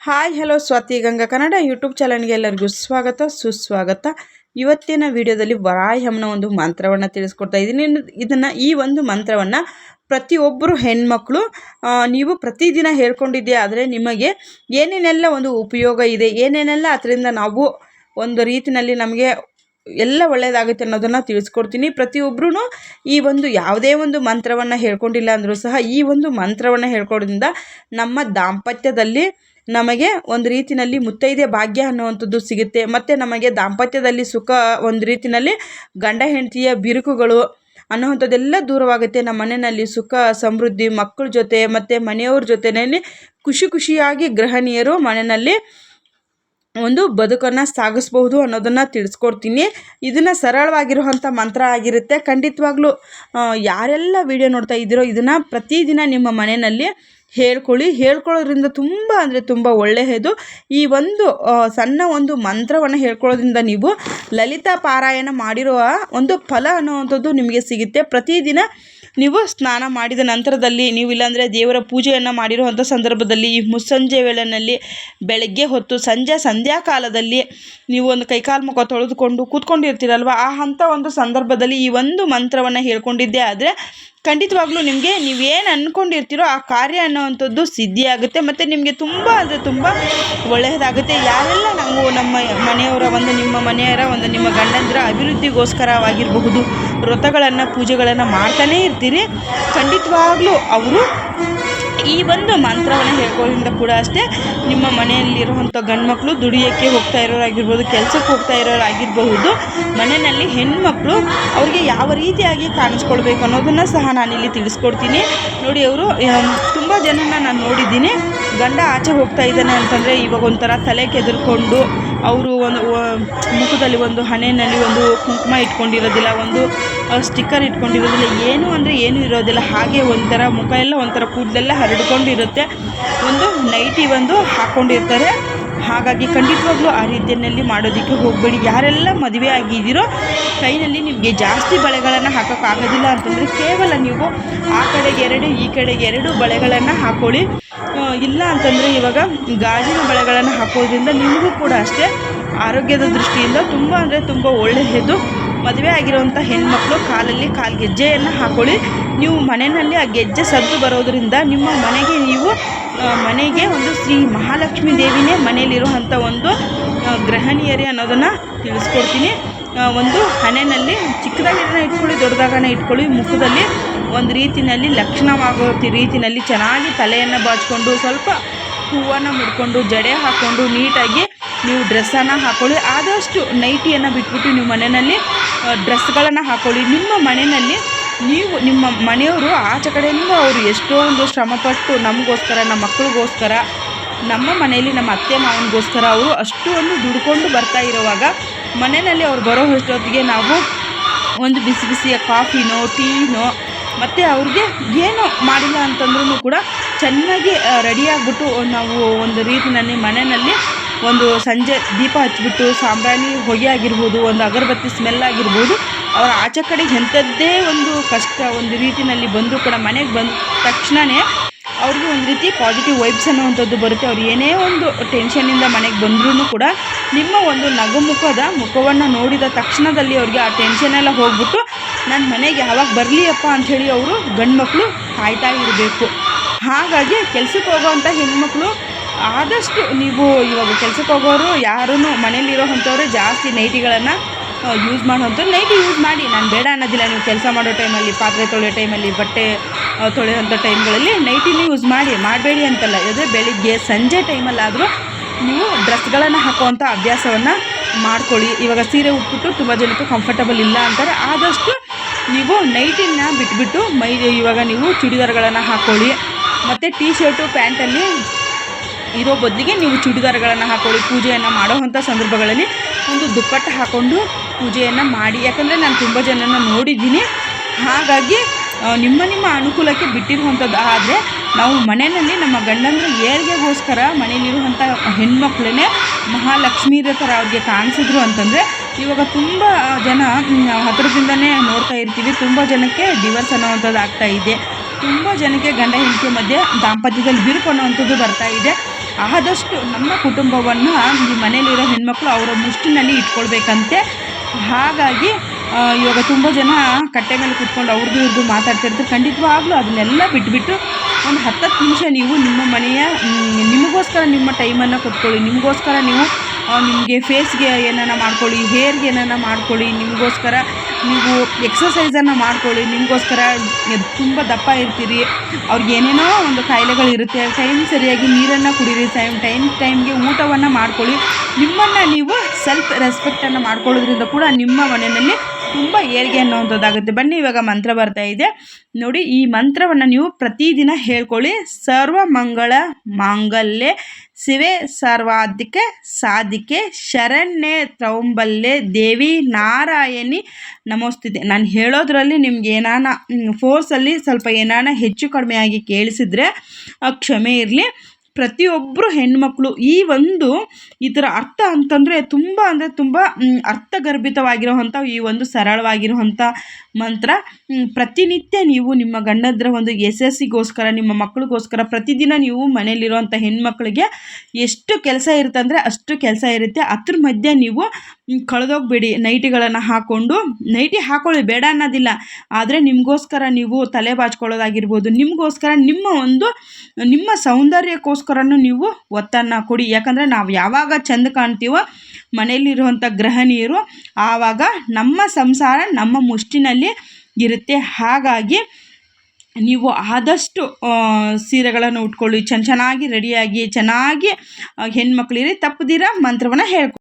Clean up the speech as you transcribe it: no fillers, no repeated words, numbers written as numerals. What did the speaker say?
Hi hello Swathi Ganga Kannada YouTube ಚಾನಲ್ಗೆ ಎಲ್ಲರಿಗೂ ಸ್ವಾಗತ ಸುಸ್ವಾಗತ. ಇವತ್ತಿನ ವಿಡಿಯೋದಲ್ಲಿ ವರಾಹಯಮ್ಮನ ಒಂದು ಮಂತ್ರವನ್ನು ತಿಳಿಸ್ಕೊಡ್ತಾ ಇದ್ದೀನಿ. ಈ ಒಂದು ಮಂತ್ರವನ್ನು ಪ್ರತಿಯೊಬ್ಬರು ಹೆಣ್ಮಕ್ಳು ನೀವು ಪ್ರತಿದಿನ ಹೇಳ್ಕೊಂಡಿದ್ದೆ ಆದರೆ ನಿಮಗೆ ಏನೇನೆಲ್ಲ ಒಂದು ಉಪಯೋಗ ಇದೆ, ಏನೇನೆಲ್ಲ ಅದರಿಂದ ನಾವು ಒಂದು ರೀತಿಯಲ್ಲಿ ನಮಗೆ ಎಲ್ಲ ಒಳ್ಳೆಯದಾಗುತ್ತೆ ಅನ್ನೋದನ್ನು ತಿಳಿಸ್ಕೊಡ್ತೀನಿ. ಪ್ರತಿಯೊಬ್ಬರೂ ಈ ಒಂದು ಯಾವುದೇ ಒಂದು ಮಂತ್ರವನ್ನು ಹೇಳ್ಕೊಂಡಿಲ್ಲ ಅಂದರೂ ಸಹ ಈ ಒಂದು ಮಂತ್ರವನ್ನು ಹೇಳ್ಕೊಡೋದ್ರಿಂದ ನಮ್ಮ ದಾಂಪತ್ಯದಲ್ಲಿ ನಮಗೆ ಒಂದು ರೀತಿಯಲ್ಲಿ ಮುತ್ತೈದೆ ಭಾಗ್ಯ ಅನ್ನುವಂಥದ್ದು ಸಿಗುತ್ತೆ. ಮತ್ತು ನಮಗೆ ದಾಂಪತ್ಯದಲ್ಲಿ ಸುಖ, ಒಂದು ರೀತಿಯಲ್ಲಿ ಗಂಡ ಹೆಂಡತಿಯ ಬಿರುಕುಗಳು ಅನ್ನುವಂಥದ್ದೆಲ್ಲ ದೂರವಾಗುತ್ತೆ. ನಮ್ಮ ಮನೆಯಲ್ಲಿ ಸುಖ ಸಮೃದ್ಧಿ, ಮಕ್ಕಳ ಜೊತೆ ಮತ್ತು ಮನೆಯವ್ರ ಜೊತೆಯಲ್ಲಿ ಖುಷಿಯಾಗಿ ಗೃಹಿಣಿಯರು ಮನೆಯಲ್ಲಿ ಒಂದು ಬದುಕನ್ನು ಸಾಗಿಸ್ಬಹುದು ಅನ್ನೋದನ್ನು ತಿಳಿಸ್ಕೊಡ್ತೀನಿ. ಇದನ್ನು ಸರಳವಾಗಿರುವಂಥ ಮಂತ್ರ ಆಗಿರುತ್ತೆ. ಖಂಡಿತವಾಗ್ಲೂ ಯಾರೆಲ್ಲ ವಿಡಿಯೋ ನೋಡ್ತಾ ಇದ್ದೀರೋ ಇದನ್ನು ಪ್ರತಿದಿನ ನಿಮ್ಮ ಮನೆಯಲ್ಲಿ ಹೇಳ್ಕೊಳ್ಳೋದ್ರಿಂದ ತುಂಬ ಅಂದರೆ ತುಂಬ ಒಳ್ಳೆಯದು. ಈ ಒಂದು ಸಣ್ಣ ಒಂದು ಮಂತ್ರವನ್ನು ಹೇಳ್ಕೊಳ್ಳೋದ್ರಿಂದ ನೀವು ಲಲಿತಾ ಪಾರಾಯಣ ಮಾಡಿರುವ ಒಂದು ಫಲ ಅನ್ನುವಂಥದ್ದು ನಿಮಗೆ ಸಿಗುತ್ತೆ. ಪ್ರತಿದಿನ ನೀವು ಸ್ನಾನ ಮಾಡಿದ ನಂತರದಲ್ಲಿ, ನೀವು ಇಲ್ಲಾಂದರೆ ದೇವರ ಪೂಜೆಯನ್ನು ಮಾಡಿರುವಂಥ ಸಂದರ್ಭದಲ್ಲಿ, ಈ ಮುಸ್ಸಂಜೆ ವೇಳೆಯಲ್ಲಿ, ಬೆಳಗ್ಗೆ ಹೊತ್ತು, ಸಂಧ್ಯಾಕಾಲದಲ್ಲಿ ನೀವು ಒಂದು ಕೈಕಾಲು ಮುಖ ತೊಳೆದುಕೊಂಡು ಕೂತ್ಕೊಂಡಿರ್ತೀರಲ್ವ, ಅಂಥ ಒಂದು ಸಂದರ್ಭದಲ್ಲಿ ಈ ಒಂದು ಮಂತ್ರವನ್ನು ಹೇಳ್ಕೊಂಡಿದ್ದೆ ಆದರೆ ಖಂಡಿತವಾಗ್ಲೂ ನಿಮಗೆ ನೀವೇನು ಅಂದ್ಕೊಂಡಿರ್ತೀರೋ ಆ ಕಾರ್ಯ ಅನ್ನೋವಂಥದ್ದು ಸಿದ್ಧಿಯಾಗುತ್ತೆ ಮತ್ತು ನಿಮಗೆ ತುಂಬ ಅಂದರೆ ತುಂಬ ಒಳ್ಳೆಯದಾಗುತ್ತೆ. ಯಾರೆಲ್ಲ ನಾವು ನಮ್ಮ ಮನೆಯವರ ಒಂದು, ನಿಮ್ಮ ಮನೆಯವರ ಒಂದು, ನಿಮ್ಮ ಗಂಡಂದಿರ ಅಭಿವೃದ್ಧಿಗೋಸ್ಕರವಾಗಿರಬಹುದು ವ್ರತಗಳನ್ನು ಪೂಜೆಗಳನ್ನು ಮಾಡ್ತಾನೇ ಇರ್ತೀರಿ. ಖಂಡಿತವಾಗ್ಲೂ ಅವರು ಈ ಒಂದು ಮಂತ್ರವನ್ನು ಹೇಳ್ಕೊಳ್ಳೋದ್ರಿಂದ ಕೂಡ ಅಷ್ಟೇ ನಿಮ್ಮ ಮನೆಯಲ್ಲಿರುವಂಥ ಗಂಡ್ಮಕ್ಳು ದುಡಿಯೋಕ್ಕೆ ಹೋಗ್ತಾ ಇರೋರಾಗಿರ್ಬೋದು, ಕೆಲಸಕ್ಕೆ ಹೋಗ್ತಾ ಇರೋರಾಗಿರಬಹುದು, ಮನೆಯಲ್ಲಿ ಹೆಣ್ಮಕ್ಳು ಅವ್ರಿಗೆ ಯಾವ ರೀತಿಯಾಗಿ ಕಾಣಿಸ್ಕೊಳ್ಬೇಕು ಅನ್ನೋದನ್ನು ಸಹ ನಾನಿಲ್ಲಿ ತಿಳಿಸ್ಕೊಡ್ತೀನಿ. ನೋಡಿ, ಅವರು ತುಂಬ ಜನನ ನಾನು ನೋಡಿದ್ದೀನಿ. ಗಂಡ ಆಚೆ ಹೋಗ್ತಾ ಇದ್ದಾನೆ ಅಂತಂದರೆ ಇವಾಗ ಒಂಥರ ತಲೆ ಕೆದರ್ಕೊಂಡು ಅವರು ಒಂದು ಮುಖದಲ್ಲಿ ಒಂದು ಹಣೆಯಲ್ಲಿ ಒಂದು ಕುಂಕುಮ ಇಟ್ಕೊಂಡಿರೋದಿಲ್ಲ, ಒಂದು ಸ್ಟಿಕ್ಕರ್ ಇಟ್ಕೊಂಡಿರೋದಿಲ್ಲ, ಏನು ಅಂದರೆ ಏನೂ ಇರೋದಿಲ್ಲ. ಹಾಗೆ ಒಂಥರ ಮುಖ ಎಲ್ಲ ಒಂಥರ ಕೂದಲೆಲ್ಲ ಹರಡ್ಕೊಂಡಿರುತ್ತೆ, ಒಂದು ನೈಟಿ ಒಂದು ಹಾಕ್ಕೊಂಡಿರ್ತಾರೆ. ಹಾಗಾಗಿ ಖಂಡಿತವಾಗ್ಲೂ ಆ ರೀತಿಯಲ್ಲಿ ಮಾಡೋದಕ್ಕೆ ಹೋಗಬೇಡಿ. ಯಾರೆಲ್ಲ ಮದುವೆ ಆಗಿದ್ದೀರೋ ಕೈಯಲ್ಲಿ ನಿಮಗೆ ಜಾಸ್ತಿ ಬಳೆಗಳನ್ನು ಹಾಕೋಕ್ಕಾಗೋದಿಲ್ಲ ಅಂತಂದರೆ ಕೇವಲ ನೀವು ಆ ಕಡೆಗೆ 2 ಈ ಕಡೆಗೆ 2 ಬಳೆಗಳನ್ನು ಹಾಕ್ಕೊಳ್ಳಿ. ಇಲ್ಲ ಅಂತಂದರೆ ಇವಾಗ ಗಾಜಿನ ಬಳೆಗಳನ್ನು ಹಾಕೋದ್ರಿಂದ ನಿಮಗೂ ಕೂಡ ಅಷ್ಟೇ ಆರೋಗ್ಯದ ದೃಷ್ಟಿಯಿಂದ ತುಂಬ ಅಂದರೆ ತುಂಬ ಒಳ್ಳೆಯದು. ಮದುವೆ ಆಗಿರುವಂಥ ಹೆಣ್ಮಕ್ಳು ಕಾಲಲ್ಲಿ ಗೆಜ್ಜೆಯನ್ನು ಹಾಕ್ಕೊಳ್ಳಿ. ನೀವು ಮನೆಯಲ್ಲಿ ಆ ಗೆಜ್ಜೆ ಸದ್ದು ಬರೋದರಿಂದ ನಿಮ್ಮ ಮನೆಗೆ ಒಂದು ಶ್ರೀ ಮಹಾಲಕ್ಷ್ಮೀ ದೇವಿನೇ ಮನೆಯಲ್ಲಿರುವಂಥ ಒಂದು ಗೃಹಿಣಿಯರೇ ಅನ್ನೋದನ್ನು ತಿಳಿಸ್ಕೊಡ್ತೀನಿ. ಒಂದು ಹಣೆಯಲ್ಲಿ ಚಿಕ್ಕದಾಗಿರೋನ ಇಟ್ಕೊಳ್ಳಿ, ದೊಡ್ಡದಾಗನ ಇಟ್ಕೊಳ್ಳಿ. ಮುಖದಲ್ಲಿ ಒಂದು ರೀತಿಯಲ್ಲಿ ಲಕ್ಷಣವಾಗೋ ರೀತಿಯಲ್ಲಿ ಚೆನ್ನಾಗಿ ತಲೆಯನ್ನು ಬಾಚಿಕೊಂಡು, ಸ್ವಲ್ಪ ಹೂವನ್ನು ಮುಡ್ಕೊಂಡು, ಜಡೆ ಹಾಕ್ಕೊಂಡು ನೀಟಾಗಿ ನೀವು ಡ್ರೆಸ್ಸನ್ನು ಹಾಕ್ಕೊಳ್ಳಿ. ಆದಷ್ಟು ನೈಟಿಯನ್ನು ಬಿಟ್ಬಿಟ್ಟು ನೀವು ಮನೆಯಲ್ಲಿ ಡ್ರೆಸ್ಗಳನ್ನು ಹಾಕ್ಕೊಳ್ಳಿ. ನಿಮ್ಮ ಮನೆಯಲ್ಲಿ ನಿಮ್ಮ ಮನೆಯವರು ಆಚೆ ಕಡೆಯಿಂದ ಅವರು ಎಷ್ಟೋ ಒಂದು ಶ್ರಮಪಟ್ಟು ನಮಗೋಸ್ಕರ, ನಮ್ಮ ಮಕ್ಕಳಿಗೋಸ್ಕರ, ನಮ್ಮ ಮನೆಯಲ್ಲಿ ನಮ್ಮ ಅತ್ತೆ ಮಾವನಿಗೋಸ್ಕರ ಅವರು ಅಷ್ಟು ಒಂದು ದುಡ್ಕೊಂಡು ಬರ್ತಾ ಇರುವಾಗ ಮನೆಯಲ್ಲಿ ಅವ್ರು ಬರೋ ಅಷ್ಟೊತ್ತಿಗೆ ನಾವು ಒಂದು ಬಿಸಿಯ ಕಾಫಿನೋ ಟೀನೋ ಮತ್ತು ಅವ್ರಿಗೆ ಏನೋ ಮಾಡಿಲ್ಲ ಅಂತಂದ್ರೂ ಕೂಡ ಚೆನ್ನಾಗಿ ರೆಡಿಯಾಗಿಬಿಟ್ಟು ನಾವು ಒಂದು ರೀತಿಯಲ್ಲಿ ಮನೆಯಲ್ಲಿ ಒಂದು ಸಂಜೆ ದೀಪ ಹಚ್ಬಿಟ್ಟು ಸಾಂಬ್ರಾಣಿ ಹೊಗೆ ಆಗಿರ್ಬೋದು, ಒಂದು ಅಗರಬತ್ತಿ ಸ್ಮೆಲ್ ಆಗಿರ್ಬೋದು, ಅವರ ಆಚೆ ಕಡೆಗೆ ಎಂಥದ್ದೇ ಒಂದು ಕಷ್ಟ ಒಂದು ರೀತಿಯಲ್ಲಿ ಬಂದರೂ ಕೂಡ ಮನೆಗೆ ಬಂದ ತಕ್ಷಣವೇ ಅವ್ರಿಗೆ ಒಂದು ರೀತಿ ಪಾಸಿಟಿವ್ ವೈಬ್ಸ್ ಅನ್ನುವಂಥದ್ದು ಬರುತ್ತೆ. ಅವ್ರು ಏನೇ ಒಂದು ಟೆನ್ಷನ್ನಿಂದ ಮನೆಗೆ ಬಂದ್ರೂ ಕೂಡ ನಿಮ್ಮ ಒಂದು ಮುಖವನ್ನು ನೋಡಿದ ತಕ್ಷಣದಲ್ಲಿ ಅವ್ರಿಗೆ ಆ ಟೆನ್ಷನೆಲ್ಲ ಹೋಗ್ಬಿಟ್ಟು ನನ್ನ ಮನೆಗೆ ಯಾವಾಗ ಬರಲಿಯಪ್ಪ ಅಂಥೇಳಿ ಅವರು ಗಂಡ್ಮಕ್ಳು ಕಾಯ್ತಾ ಇರಬೇಕು. ಹಾಗಾಗಿ ಕೆಲಸಕ್ಕೆ ಹೋಗೋವಂಥ ಹೆಣ್ಮಕ್ಳು ಆದಷ್ಟು ನೀವು ಇವಾಗ ಕೆಲಸಕ್ಕೆ ಹೋಗೋರು ಯಾರೂ ಮನೇಲಿರೋ ಅಂಥವ್ರೆ ಜಾಸ್ತಿ ನೈಟಿಗಳನ್ನು ಯೂಸ್ ಮಾಡೋವಂಥವ್ರು ನೈಟಿ ಯೂಸ್ ಮಾಡಿ, ನಾನು ಬೇಡ ಅನ್ನೋದಿಲ್ಲ. ನೀವು ಕೆಲಸ ಮಾಡೋ ಟೈಮಲ್ಲಿ, ಪಾತ್ರೆ ತೊಳೆಯೋ ಟೈಮಲ್ಲಿ, ಬಟ್ಟೆ ತೊಳೆಯೋಂಥ ಟೈಮ್ಗಳಲ್ಲಿ ನೈಟಿನ ಯೂಸ್ ಮಾಡಬೇಡಿ ಅಂತಲ್ಲ. ಅದೇ ಬೆಳಿಗ್ಗೆ ಸಂಜೆ ಟೈಮಲ್ಲಾದರೂ ನೀವು ಡ್ರೆಸ್ಗಳನ್ನು ಹಾಕುವಂಥ ಅಭ್ಯಾಸವನ್ನು ಮಾಡ್ಕೊಳ್ಳಿ. ಇವಾಗ ಸೀರೆ ಉಟ್ಬಿಟ್ಟು ತುಂಬ ಜನಕ್ಕೆ ಕಂಫರ್ಟಬಲ್ ಇಲ್ಲ ಅಂತಾರೆ. ಆದಷ್ಟು ನೀವು ನೈಟಿನ ಬಿಟ್ಬಿಟ್ಟು ಇವಾಗ ನೀವು ಚೂಡಿದಾರ್ಗಳನ್ನು ಹಾಕ್ಕೊಳ್ಳಿ. ಮತ್ತು ಟೀ ಶರ್ಟು ಪ್ಯಾಂಟಲ್ಲಿ ಇರೋ ಬದಲಿಗೆ ನೀವು ಚೂಡಿದಾರ್ಗಳನ್ನು ಹಾಕ್ಕೊಳ್ಳಿ. ಪೂಜೆಯನ್ನು ಮಾಡೋವಂಥ ಸಂದರ್ಭಗಳಲ್ಲಿ ಒಂದು ದುಪ್ಪಟ್ಟು ಹಾಕ್ಕೊಂಡು ಪೂಜೆಯನ್ನು ಮಾಡಿ. ಯಾಕಂದರೆ ನಾನು ತುಂಬ ಜನನ ನೋಡಿದ್ದೀನಿ. ಹಾಗಾಗಿ ನಿಮ್ಮ ಅನುಕೂಲಕ್ಕೆ ಬಿಟ್ಟಿರುವಂಥದ್ದು. ಆದರೆ ನಾವು ಮನೆಯಲ್ಲಿ ನಮ್ಮ ಗಂಡಂದ್ರ ಏರಿಗೆಗೋಸ್ಕರ ಮನೆಯಲ್ಲಿರುವಂಥ ಹೆಣ್ಮಕ್ಳೇ ಮಹಾಲಕ್ಷ್ಮೀರ ಥರ ಅವ್ರಿಗೆ ಕಾಣಿಸಿದ್ರು ಅಂತಂದರೆ ಇವಾಗ ತುಂಬ ಜನ ಹತ್ತಿರದಿಂದನೇ ನೋಡ್ತಾ ಇರ್ತೀವಿ. ತುಂಬ ಜನಕ್ಕೆ ಡಿವೋರ್ಸ್ ಅನ್ನೋವಂಥದ್ದು ಆಗ್ತಾಯಿದೆ. ತುಂಬ ಜನಕ್ಕೆ ಗಂಡ ಹೆಂಡತಿ ಮಧ್ಯೆ ದಾಂಪತ್ಯದಲ್ಲಿ ಬಿರುಕು ಅನ್ನೋವಂಥದ್ದು ಬರ್ತಾಯಿದೆ. ಆದಷ್ಟು ನಮ್ಮ ಕುಟುಂಬವನ್ನು ಈ ಮನೇಲಿರೋ ಹೆಣ್ಮಕ್ಳು ಅವರ ಮುಷ್ಟಿನಲ್ಲಿ ಇಟ್ಕೊಳ್ಬೇಕಂತೆ. ಹಾಗಾಗಿ ಇವಾಗ ತುಂಬ ಜನ ಕಟ್ಟೆ ಮೇಲೆ ಕೂತ್ಕೊಂಡು ಅವ್ರದ್ದು ಇವ್ರದ್ದು ಮಾತಾಡ್ತಿರ್ತಾರೆ. ಖಂಡಿತವಾಗ್ಲೂ ಅದನ್ನೆಲ್ಲ ಬಿಟ್ಬಿಟ್ಟು ಒಂದು 10 ನಿಮಿಷ ನೀವು ನಿಮ್ಮ ಮನೆಯ ನಿಮಗೋಸ್ಕರ ನಿಮ್ಮ ಟೈಮನ್ನು ಕೊಟ್ಕೊಳ್ಳಿ. ನಿಮಗೋಸ್ಕರ ನೀವು ನಿಮಗೆ ಫೇಸ್ಗೆ ಏನಾನ ಮಾಡ್ಕೊಳ್ಳಿ, ಹೇರ್ಗೆ ಏನಾನ ಮಾಡ್ಕೊಳ್ಳಿ, ನಿಮಗೋಸ್ಕರ ನೀವು ಎಕ್ಸಸೈಸನ್ನು ಮಾಡ್ಕೊಳ್ಳಿ. ನಿಮಗೋಸ್ಕರ ತುಂಬ ದಪ್ಪ ಇರ್ತೀರಿ, ಅವ್ರಿಗೆ ಏನೇನೋ ಒಂದು ಕಾಯಿಲೆಗಳಿರುತ್ತೆ, ಟೈಮ್ ಸರಿಯಾಗಿ ನೀರನ್ನು ಕುಡೀರಿ, ಟೈಮ್ಗೆ ಊಟವನ್ನು ಮಾಡ್ಕೊಳ್ಳಿ. ನಿಮ್ಮನ್ನು ನೀವು ಸೆಲ್ಫ್ ರೆಸ್ಪೆಕ್ಟನ್ನು ಮಾಡ್ಕೊಳ್ಳೋದ್ರಿಂದ ಕೂಡ ನಿಮ್ಮ ಮನೆಯಲ್ಲಿ ತುಂಬ ಏಳಿಗೆ ಅನ್ನೋವಂಥದ್ದಾಗುತ್ತೆ. ಬನ್ನಿ ಇವಾಗ ಮಂತ್ರ ಬರ್ತಾ ಇದೆ ನೋಡಿ. ಈ ಮಂತ್ರವನ್ನು ನೀವು ಪ್ರತಿದಿನ ಹೇಳ್ಕೊಳ್ಳಿ. ಸರ್ವ ಮಂಗಳ ಮಾಂಗಲ್ಯೆ ಶಿವೆ ಸರ್ವಾಧಿಕೆ ಸಾಧಿಕೆ ಶರಣ್ಯೆ ತ್ರೌಂಬಲ್ಯೆ ದೇವಿ ನಾರಾಯಣಿ ನಮೋಸ್ತುತೆ. ನಾನು ಹೇಳೋದ್ರಲ್ಲಿ ನಿಮ್ಗೆ ಏನಾನ ಫೋರ್ಸಲ್ಲಿ ಸ್ವಲ್ಪ ಏನಾನ ಹೆಚ್ಚು ಕಡಿಮೆ ಆಗಿ ಕೇಳಿಸಿದ್ರೆ ಕ್ಷಮೆ ಇರಲಿ. ಪ್ರತಿಯೊಬ್ಬರು ಹೆಣ್ಮಕ್ಳು ಈ ಒಂದು ಇದರ ಅರ್ಥ ಅಂತಂದರೆ ತುಂಬ ಅರ್ಥಗರ್ಭಿತವಾಗಿರೋವಂಥ ಈ ಒಂದು ಸರಳವಾಗಿರುವಂಥ ಮಂತ್ರ ಪ್ರತಿನಿತ್ಯ ನೀವು ನಿಮ್ಮ ಗಂಡಂದ್ರ ಒಂದು ಯಶಸ್ಸಿಗೋಸ್ಕರ, ನಿಮ್ಮ ಮಕ್ಕಳಿಗೋಸ್ಕರ ಪ್ರತಿದಿನ ನೀವು ಮನೇಲಿರುವಂಥ ಹೆಣ್ಮಕ್ಳಿಗೆ ಎಷ್ಟು ಕೆಲಸ ಇರುತ್ತೆ ಅಂದರೆ ಅಷ್ಟು ಕೆಲಸ ಇರುತ್ತೆ. ಅದ್ರ ಮಧ್ಯೆ ನೀವು ಕಳೆದೋಗ್ಬೇಡಿ. ನೈಟಿಗಳನ್ನು ಹಾಕ್ಕೊಂಡು, ನೈಟಿ ಹಾಕೊಳ್ಳಿ ಬೇಡ ಅನ್ನೋದಿಲ್ಲ, ಆದರೆ ನಿಮಗೋಸ್ಕರ ನೀವು ತಲೆ ಬಾಚ್ಕೊಳ್ಳೋದಾಗಿರ್ಬೋದು, ನಿಮಗೋಸ್ಕರ ನಿಮ್ಮ ಸೌಂದರ್ಯಕ್ಕೋಸ್ಕರನೂ ನೀವು ಒತ್ತನ್ನು ಕೊಡಿ. ಯಾಕಂದರೆ ನಾವು ಯಾವಾಗ ಚೆಂದ ಕಾಣ್ತೀವೋ ಮನೆಯಲ್ಲಿರುವಂಥ ಗೃಹಿಣಿಯರು ಆವಾಗ ನಮ್ಮ ಸಂಸಾರ ನಮ್ಮ ಮುಷ್ಟಿನಲ್ಲಿ ಇರುತ್ತೆ. ಹಾಗಾಗಿ ನೀವು ಆದಷ್ಟು ಸೀರೆಗಳನ್ನು ಉಟ್ಕೊಳ್ಳಿ, ಚೆನ್ನಾಗಿ ರೆಡಿಯಾಗಿ ಚೆನ್ನಾಗಿ ಹೆಣ್ಮಕ್ಳಿರಿ, ತಪ್ಪದಿರ ಮಂತ್ರವನ್ನು ಹೇಳ್ಕೊಳ್ಳಿ.